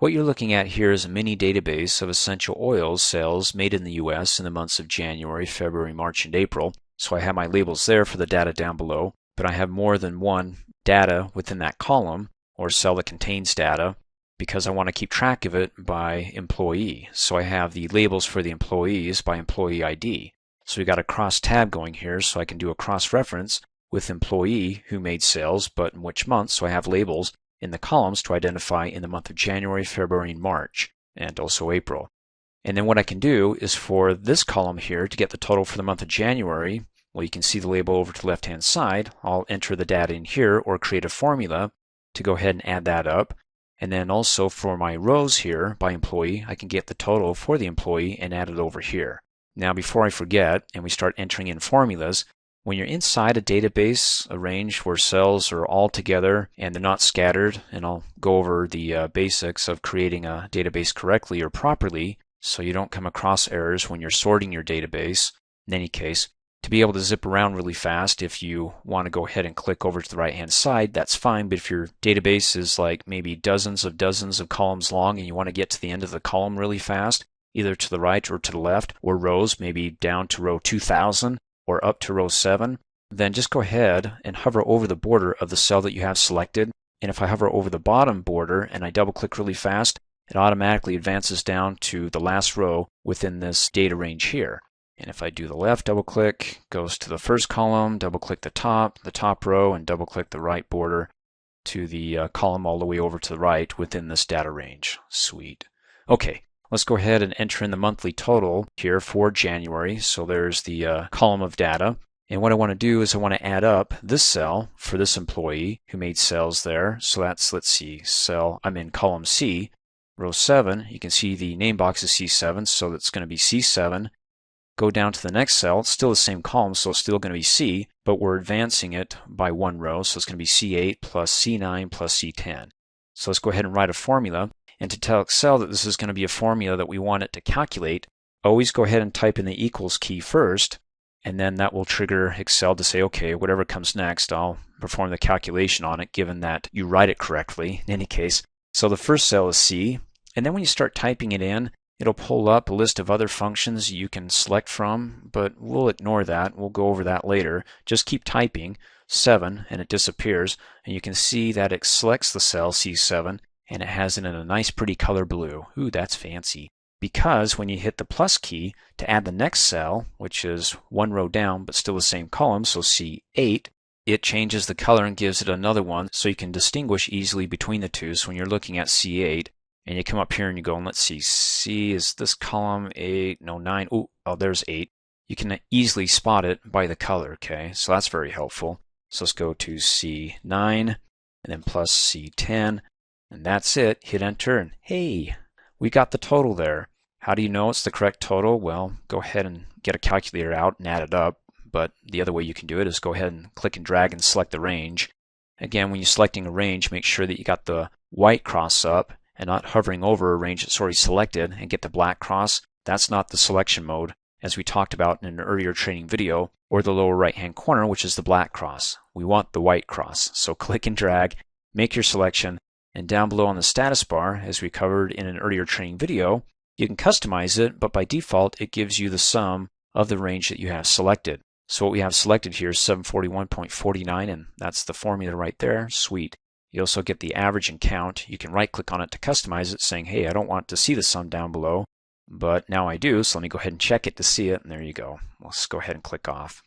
What you're looking at here is a mini database of essential oils sales made in the US in the months of January, February, March, and April. So I have my labels there for the data down below, but I have more than one data within that column or cell that contains data because I want to keep track of it by employee. So I have the labels for the employees by employee ID. So we got a cross tab going here so I can do a cross reference with employee who made sales, but in which month. So I have labels in the columns to identify in the month of January, February, and March, and also April. And then what I can do is for this column here to get the total for the month of January, well, you can see the label over to the left-hand side. I'll enter the data in here or create a formula to go ahead and add that up. And then also for my rows here by employee, I can get the total for the employee and add it over here. Now, before I forget and we start entering in formulas, when you're inside a database, a range where cells are all together and they're not scattered, and I'll go over the basics of creating a database correctly or properly so you don't come across errors when you're sorting your database. In any case, to be able to zip around really fast, if you want to go ahead and click over to the right-hand side, that's fine. But if your database is like maybe dozens of columns long and you want to get to the end of the column really fast, either to the right or to the left, or rows, maybe down to row 2000, or up to row 7, then just go ahead and hover over the border of the cell that you have selected. And if I hover over the bottom border and I double click really fast, it automatically advances down to the last row within this data range here. And if I do the left double click, goes to the first column, double click the top row, and double click the right border to the column all the way over to the right within this data range. Sweet. Okay. Let's go ahead and enter in the monthly total here for January. So there's the column of data. And what I want to do is I want to add up this cell for this employee who made sales there. So that's, let's see, I'm in column C, row 7. You can see the name box is C7, so that's going to be C7. Go down to the next cell. It's still the same column, so it's still going to be C, but we're advancing it by one row. So it's going to be C8 plus C9 plus C10. So let's go ahead and write a formula. And to tell Excel that this is going to be a formula that we want it to calculate, always go ahead and type in the equals key first, and then that will trigger Excel to say, okay, whatever comes next, I'll perform the calculation on it, given that you write it correctly in any case. So the first cell is C, and then when you start typing it in, it'll pull up a list of other functions you can select from, but we'll ignore that. We'll go over that later. Just keep typing 7, and it disappears, and you can see that it selects the cell C7, and it has it in a nice pretty color blue. Ooh, that's fancy. Because when you hit the plus key to add the next cell, which is one row down but still the same column, so C8, it changes the color and gives it another one so you can distinguish easily between the two. So when you're looking at C8 and you come up here and you go, and let's see, C, is this column 8? No, 9. Oh, there's 8. You can easily spot it by the color, okay? So that's very helpful. So let's go to C9 and then plus C10. And that's it. Hit enter and hey, we got the total there. How do you know it's the correct total? Well, go ahead and get a calculator out and add it up. But the other way you can do it is go ahead and click and drag and select the range. Again, when you're selecting a range, make sure that you got the white cross up and not hovering over a range that's already selected and get the black cross. That's not the selection mode, as we talked about in an earlier training video, or the lower right hand corner, which is the black cross. We want the white cross. So click and drag, make your selection. And down below on the status bar, as we covered in an earlier training video, you can customize it, but by default, it gives you the sum of the range that you have selected. So what we have selected here is 741.49, and that's the formula right there. Sweet. You also get the average and count. You can right-click on it to customize it, saying, hey, I don't want to see the sum down below, but now I do, so let me go ahead and check it to see it, and there you go. Let's go ahead and click off.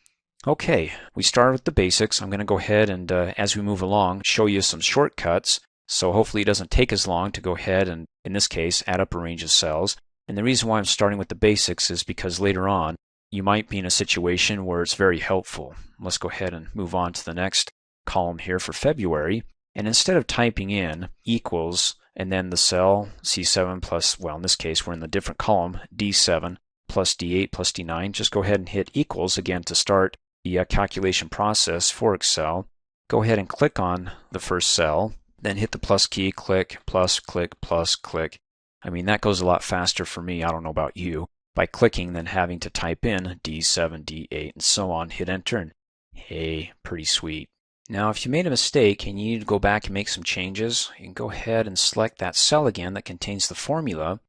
Okay, we started with the basics. I'm going to go ahead and, as we move along, show you some shortcuts. So hopefully it doesn't take as long to go ahead and, in this case, add up a range of cells. And the reason why I'm starting with the basics is because later on, you might be in a situation where it's very helpful. Let's go ahead and move on to the next column here for February. And instead of typing in equals and then the cell C7 plus, well, in this case, we're in the different column, D7 plus D8 plus D9, just go ahead and hit equals again to start the calculation process for Excel. Go ahead and click on the first cell. Then hit the plus key, click, plus, click, plus, click. I mean, that goes a lot faster for me. I don't know about you. By clicking, then having to type in D7, D8, and so on, hit enter, and hey, pretty sweet. Now, if you made a mistake and you need to go back and make some changes, you can go ahead and select that cell again that contains the formula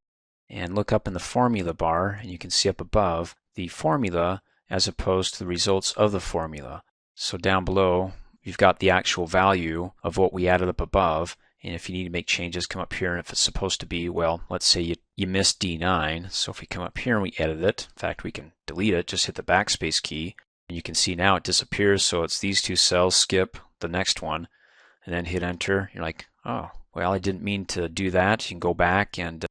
and look up in the formula bar, and you can see up above the formula as opposed to the results of the formula. So down below, you've got the actual value of what we added up above, and if you need to make changes, come up here, and if it's supposed to be, well, let's say you missed D9, so if we come up here and we edit it, in fact, we can delete it, just hit the backspace key, and you can see now it disappears, so it's these two cells, skip the next one, and then hit enter. You're like, oh, well, I didn't mean to do that. You can go back and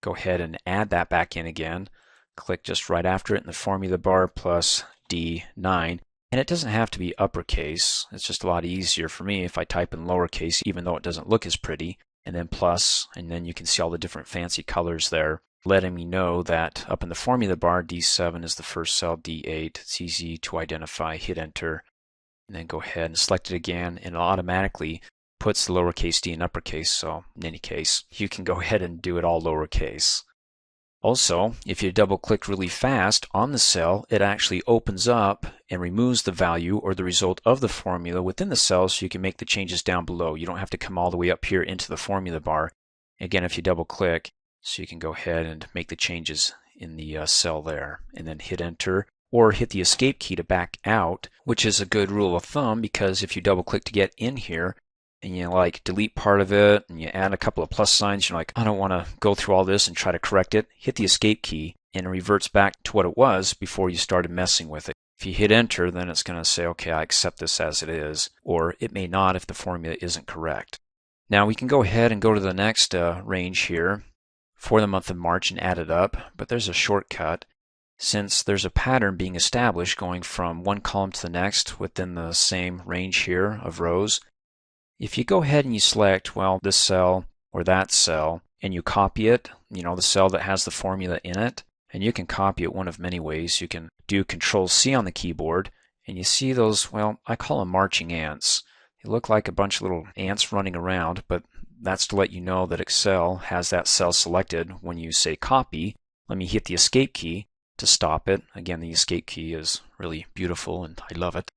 go ahead and add that back in again. Click just right after it in the formula bar, plus D9. And it doesn't have to be uppercase. It's just a lot easier for me if I type in lowercase, even though it doesn't look as pretty. And then plus, and then you can see all the different fancy colors there, letting me know that up in the formula bar, D7 is the first cell, D8. It's easy to identify. Hit enter, and then go ahead and select it again, and it automatically puts the lowercase d in uppercase. So in any case, you can go ahead and do it all lowercase. Also, if you double click really fast on the cell, it actually opens up and removes the value or the result of the formula within the cell, so you can make the changes down below. You don't have to come all the way up here into the formula bar. Again, if you double click, so you can go ahead and make the changes in the cell there, and then hit enter, or hit the escape key to back out, which is a good rule of thumb, because if you double click to get in here and you like delete part of it and you add a couple of plus signs, you're like, I don't want to go through all this and try to correct it, hit the escape key and it reverts back to what it was before you started messing with it. If you hit enter, then it's going to say, okay, I accept this as it is, or it may not if the formula isn't correct. Now we can go ahead and go to the next range here for the month of March and add it up, but there's a shortcut. Since there's a pattern being established going from one column to the next within the same range here of rows, if you go ahead and you select, well, this cell or that cell, and you copy it, the cell that has the formula in it, and you can copy it one of many ways. You can do Control-C on the keyboard, and you see those, well, I call them marching ants. They look like a bunch of little ants running around, but that's to let you know that Excel has that cell selected when you say copy. Let me hit the escape key to stop it. Again, the escape key is really beautiful and I love it.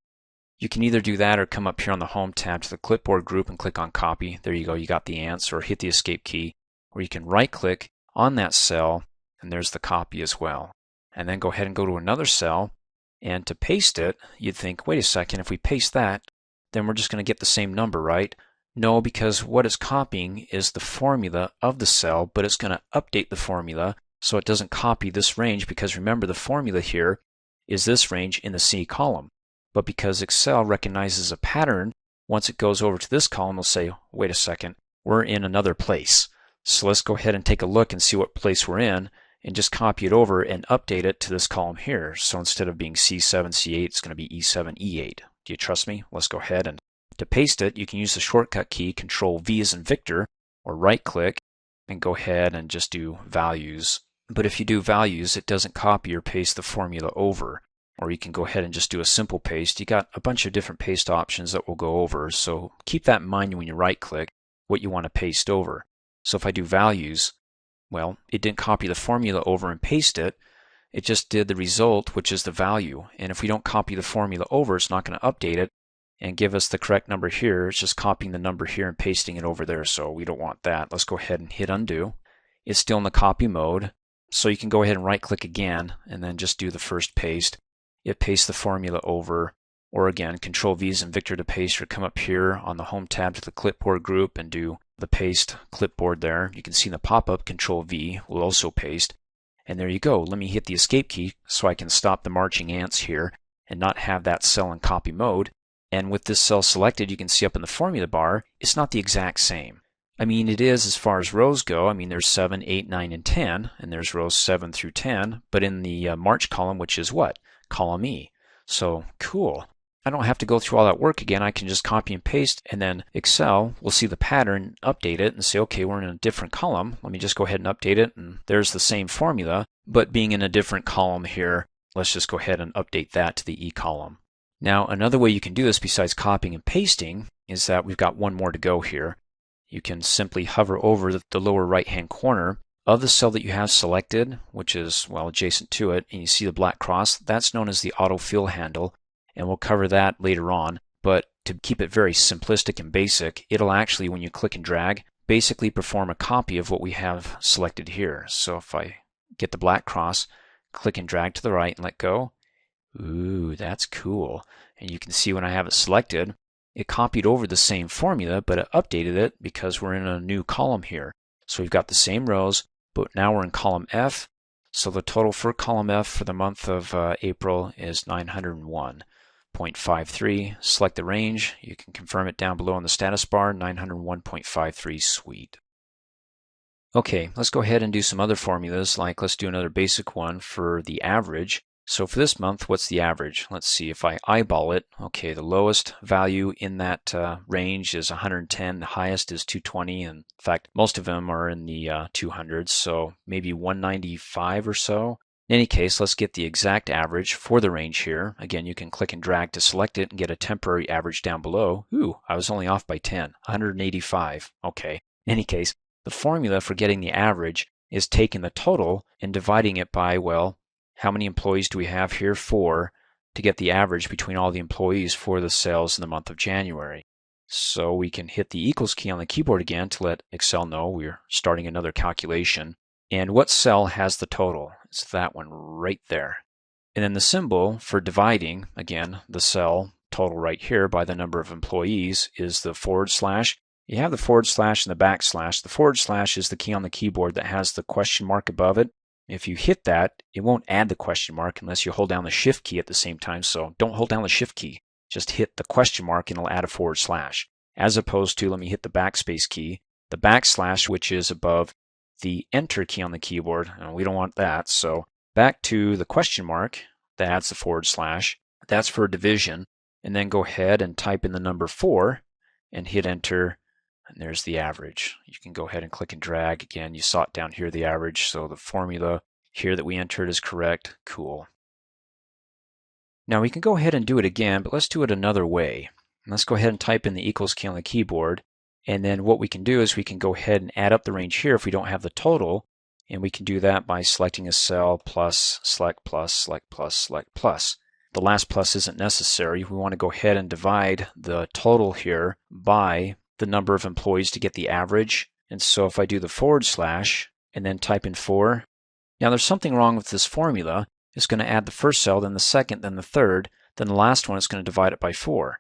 You can either do that or come up here on the Home tab to the clipboard group and click on copy. There you go, you got the ants, or hit the escape key, or you can right click on that cell and there's the copy as well. And then go ahead and go to another cell, and to paste it, you'd think, wait a second, if we paste that, then we're just going to get the same number, right? No, because what it's copying is the formula of the cell, but it's going to update the formula so it doesn't copy this range, because remember the formula here is this range in the C column. But because Excel recognizes a pattern, once it goes over to this column, it'll say, wait a second, we're in another place. So let's go ahead and take a look and see what place we're in, and just copy it over and update it to this column here. So instead of being C7, C8, it's going to be E7, E8. Do you trust me? Let's go ahead, and to paste it, you can use the shortcut key, Control-V as in Victor, or right-click, and go ahead and just do values. But if you do values, it doesn't copy or paste the formula over. Or you can go ahead and just do a simple paste. You got a bunch of different paste options that we'll go over, so keep that in mind when you right-click what you want to paste over. So if I do values, well, it didn't copy the formula over and paste it. It just did the result, which is the value. And if we don't copy the formula over, it's not going to update it and give us the correct number here. It's just copying the number here and pasting it over there, so we don't want that. Let's go ahead and hit undo. It's still in the copy mode, so you can go ahead and right-click again and then just do the first paste. It pastes the formula over, or again, Control-V as in Victor to paste, or come up here on the Home tab to the clipboard group and do the paste clipboard there. You can see in the pop-up, Control-V will also paste. And there you go. Let me hit the escape key so I can stop the marching ants here and not have that cell in copy mode. And with this cell selected, you can see up in the formula bar, it's not the exact same. I mean, it is as far as rows go. I mean, there's 7, 8, 9, and 10, and there's rows 7 through 10. But in the March column, which is what? Column E. So cool. I don't have to go through all that work again. I can just copy and paste, and then Excel will see the pattern, update it, and say, okay, we're in a different column. Let me just go ahead and update it, and there's the same formula, but being in a different column here, let's just go ahead and update that to the E column. Now, another way you can do this besides copying and pasting is that we've got one more to go here. You can simply hover over the lower right-hand corner of the cell that you have selected, which is, well, adjacent to it, and you see the black cross. That's known as the AutoFill handle, and we'll cover that later on. But to keep it very simplistic and basic, it'll actually, when you click and drag, basically perform a copy of what we have selected here. So if I get the black cross, click and drag to the right and let go, ooh, that's cool. And you can see when I have it selected, it copied over the same formula, but it updated it because we're in a new column here. So we've got the same rows, but now we're in column F. So the total for column F for the month of April is 901.53. Select the range. You can confirm it down below in the status bar, 901.53, sweet. Okay, let's go ahead and do some other formulas, like let's do another basic one for the average. So for this month, what's the average? Let's see, if I eyeball it, okay, the lowest value in that range is 110, the highest is 220, and in fact, most of them are in the 200s, so maybe 195 or so. In any case, let's get the exact average for the range here. Again, you can click and drag to select it and get a temporary average down below. Ooh, I was only off by 10, 185. Okay, in any case, the formula for getting the average is taking the total and dividing it by, well, how many employees do we have here for to get the average between all the employees for the sales in the month of January. So we can hit the equals key on the keyboard again to let Excel know we're starting another calculation. And what cell has the total? It's that one right there. And then the symbol for dividing, again, the cell total right here by the number of employees is the /. You have the / and the backslash. The / is the key on the keyboard that has the question mark above it. If you hit that, it won't add the question mark unless you hold down the shift key at the same time. So don't hold down the shift key. Just hit the question mark and it'll add a /. As opposed to, let me hit the backspace key, the backslash, which is above the enter key on the keyboard. And we don't want that. So back to the question mark, that adds the /. That's for division. And then go ahead and type in the number 4 and hit enter. And there's the average. You can go ahead and click and drag. Again, you saw it down here, the average. So the formula here that we entered is correct. Cool. Now we can go ahead and do it again, but let's do it another way. Let's go ahead and type in the equals key on the keyboard. And then what we can do is we can go ahead and add up the range here if we don't have the total. And we can do that by selecting a cell, plus, select plus, select plus, select plus. The last plus isn't necessary. We want to go ahead and divide the total here by the number of employees to get the average. And so if I do the / and then type in 4, now there's something wrong with this formula. It's going to add the first cell, then the second, then the third, then the last one is going to divide it by 4.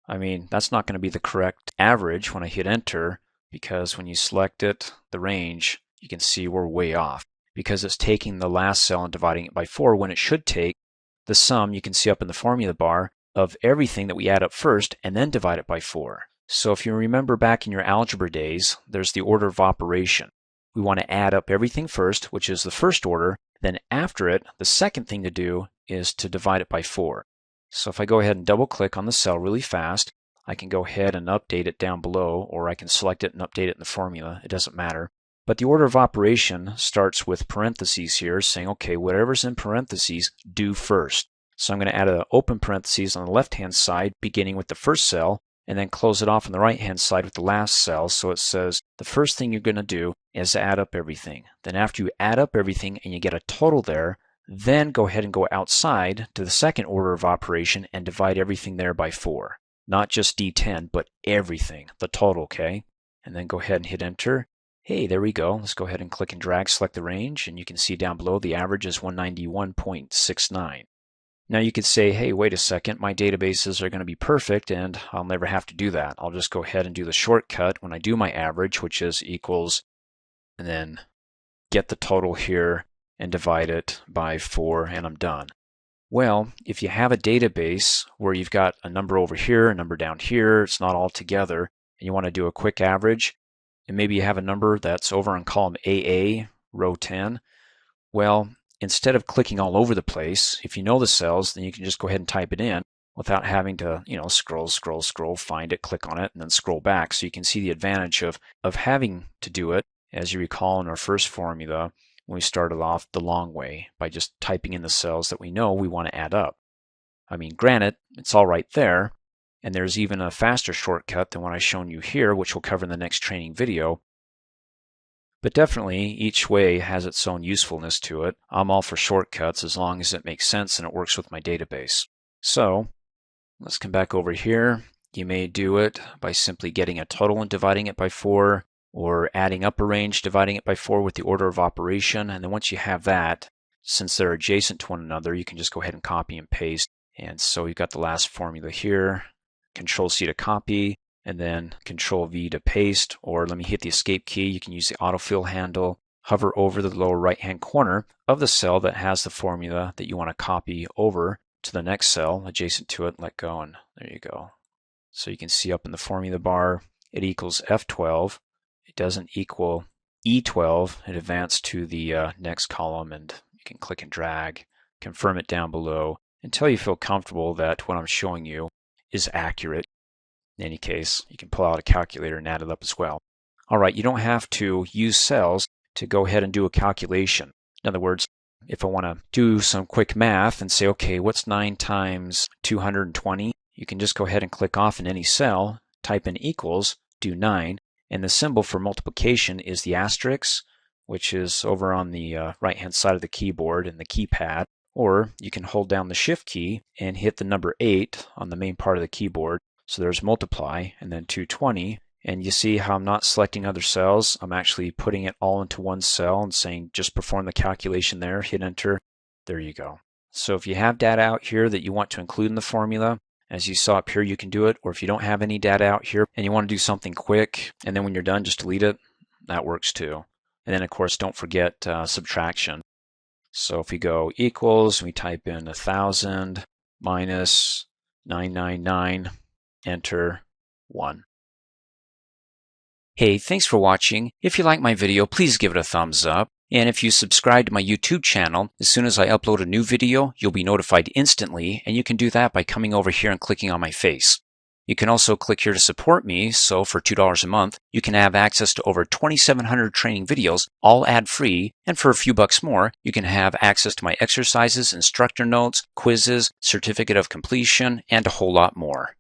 I mean, that's not going to be the correct average when I hit enter, because when you select it, the range, you can see we're way off because it's taking the last cell and dividing it by 4 when it should take the sum you can see up in the formula bar of everything that we add up first and then divide it by 4. So if you remember back in your algebra days, there's the order of operation. We want to add up everything first, which is the first order. Then after it, the second thing to do is to divide it by 4. So if I go ahead and double click on the cell really fast, I can go ahead and update it down below, or I can select it and update it in the formula. It doesn't matter. But the order of operation starts with parentheses here, saying, okay, whatever's in parentheses, do first. So I'm going to add an open parentheses on the left-hand side, beginning with the first cell, and then close it off on the right-hand side with the last cell. So it says the first thing you're going to do is add up everything. Then after you add up everything and you get a total there, then go ahead and go outside to the second order of operation and divide everything there by 4. Not just D10, but everything, the total, okay? And then go ahead and hit enter. Hey, there we go. Let's go ahead and click and drag, select the range, and you can see down below the average is 191.69. Now you could say, hey, wait a second, my databases are going to be perfect and I'll never have to do that. I'll just go ahead and do the shortcut when I do my average, which is equals, and then get the total here and divide it by 4, and I'm done. Well, if you have a database where you've got a number over here, a number down here, it's not all together, and you want to do a quick average, and maybe you have a number that's over on column AA, row 10, well, instead of clicking all over the place, if you know the cells, then you can just go ahead and type it in without having to, scroll, find it, click on it, and then scroll back. So you can see the advantage of having to do it, as you recall in our first formula, when we started off the long way by just typing in the cells that we know we want to add up. I mean, granted, it's all right there, and there's even a faster shortcut than what I've shown you here, which we'll cover in the next training video. But definitely, each way has its own usefulness to it. I'm all for shortcuts as long as it makes sense and it works with my database. So, let's come back over here. You may do it by simply getting a total and dividing it by 4, or adding up a range, dividing it by 4 with the order of operation. And then once you have that, since they're adjacent to one another, you can just go ahead and copy and paste. And so you've got the last formula here. Control C to copy, and then Control V to paste, or let me hit the escape key. You can use the AutoFill handle. Hover over the lower right-hand corner of the cell that has the formula that you want to copy over to the next cell adjacent to it, let go, and there you go. So you can see up in the formula bar, it equals F12. It doesn't equal E12. It advanced to the next column, and you can click and drag, confirm it down below until you feel comfortable that what I'm showing you is accurate. In any case, you can pull out a calculator and add it up as well. All right, you don't have to use cells to go ahead and do a calculation. In other words, if I want to do some quick math and say, okay, what's 9 times 220? You can just go ahead and click off in any cell, type in equals, do 9, and the symbol for multiplication is the asterisk, which is over on the right-hand side of the keyboard in the keypad, or you can hold down the Shift key and hit the number 8 on the main part of the keyboard. So there's multiply, and then 220. And you see how I'm not selecting other cells. I'm actually putting it all into one cell and saying just perform the calculation there, hit enter. There you go. So if you have data out here that you want to include in the formula, as you saw up here, you can do it. Or if you don't have any data out here and you want to do something quick, and then when you're done, just delete it, that works too. And then of course, don't forget subtraction. So if we go equals, we type in 1,000 minus 999, enter 1. Hey, thanks for watching. If you like my video, please give it a thumbs up. And if you subscribe to my YouTube channel, as soon as I upload a new video, you'll be notified instantly, and you can do that by coming over here and clicking on my face. You can also click here to support me, so for $2 a month, you can have access to over 2,700 training videos, all ad-free, and for a few bucks more, you can have access to my exercises, instructor notes, quizzes, certificate of completion, and a whole lot more.